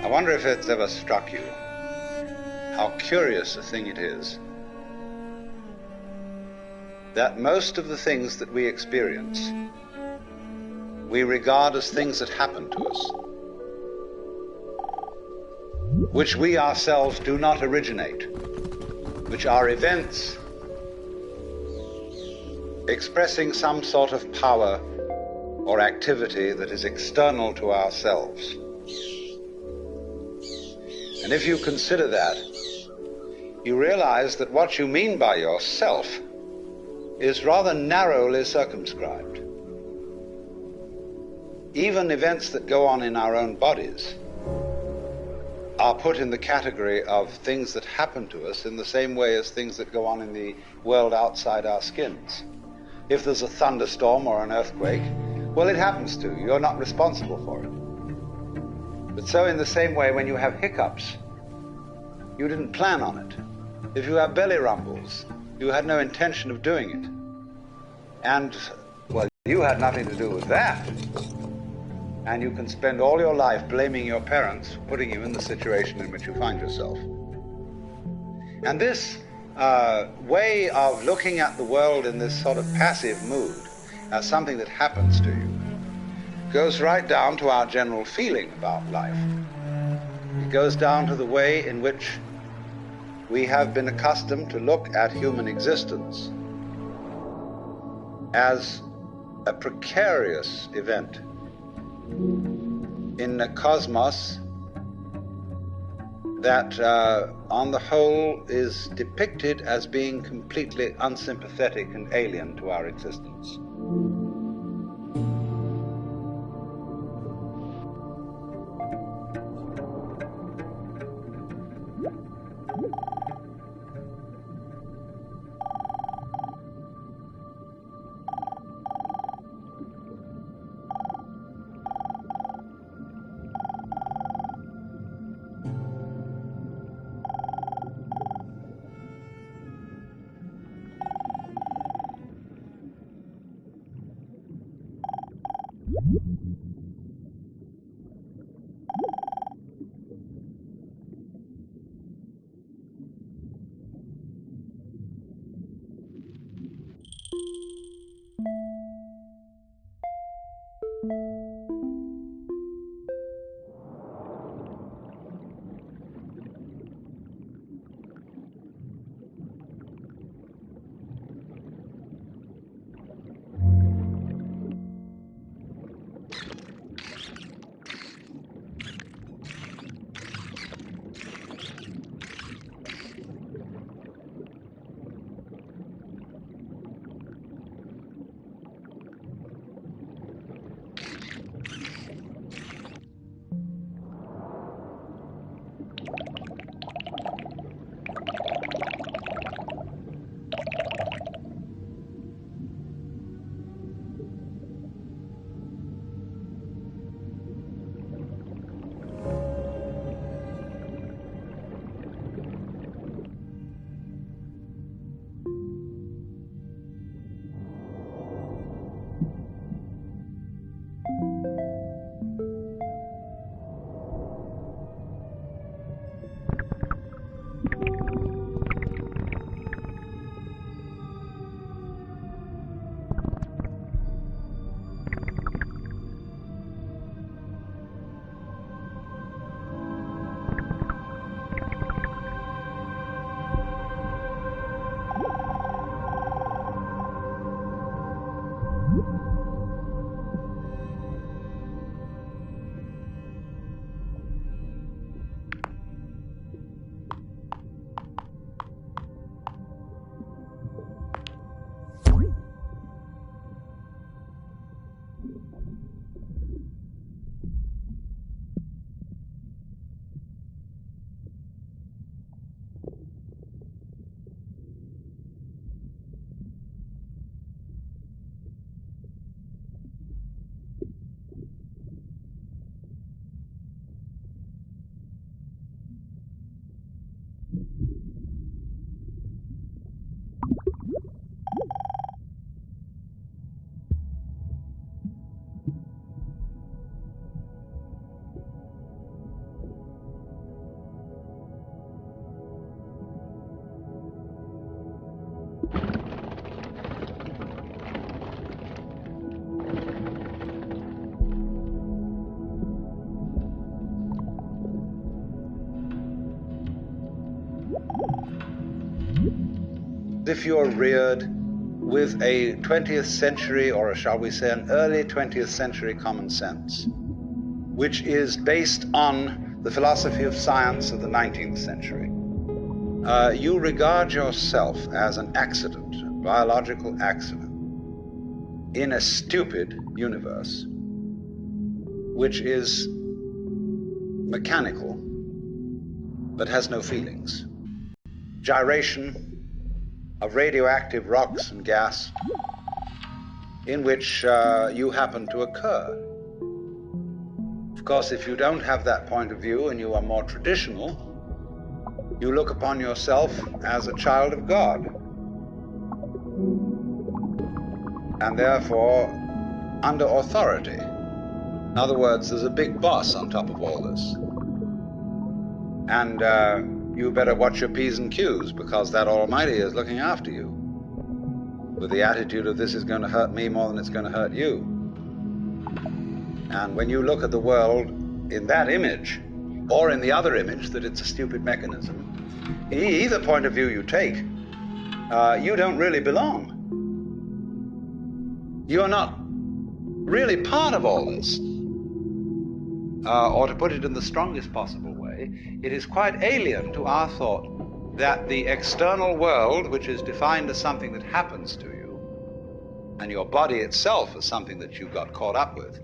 I wonder if it's ever struck you how curious a thing it is that most of the things that we experience we regard as things that happen to us, which we ourselves do not originate, which are events expressing some sort of power or activity that is external to ourselves. And if you consider that, you realize that what you mean by yourself is rather narrowly circumscribed. Even events that go on in our own bodies are put in the category of things that happen to us in the same way as things that go on in the world outside our skins. If there's a thunderstorm or an earthquake, well, it happens to you. You're not responsible for it. But so in the same way, when you have hiccups, you didn't plan on it. If you have belly rumbles, you had no intention of doing it. And, well, you had nothing to do with that. And you can spend all your life blaming your parents for putting you in the situation in which you find yourself. And this way of looking at the world in this sort of passive mood as something that happens to you goes right down to our general feeling about life. It goes down to the way in which we have been accustomed to look at human existence as a precarious event in a cosmos that, on the whole, is depicted as being completely unsympathetic and alien to our existence. If you're reared with a 20th century, or shall we say an early 20th century common sense, which is based on the philosophy of science of the 19th century, you regard yourself as an accident, a biological accident, in a stupid universe, which is mechanical, but has no feelings. Gyration of radioactive rocks and gas in which you happen to occur. Of course, if you don't have that point of view and you are more traditional, you look upon yourself as a child of God, and therefore under authority. In other words, there's a big boss on top of all this. And you better watch your P's and Q's, because that Almighty is looking after you, with the attitude of this is going to hurt me more than it's going to hurt you. And when you look at the world in that image, or in the other image that it's a stupid mechanism, in either point of view you take, you don't really belong. You're not really part of all this. Or to put it in the strongest possible way, it is quite alien to our thought that the external world, which is defined as something that happens to you, and your body itself as something that you got caught up with,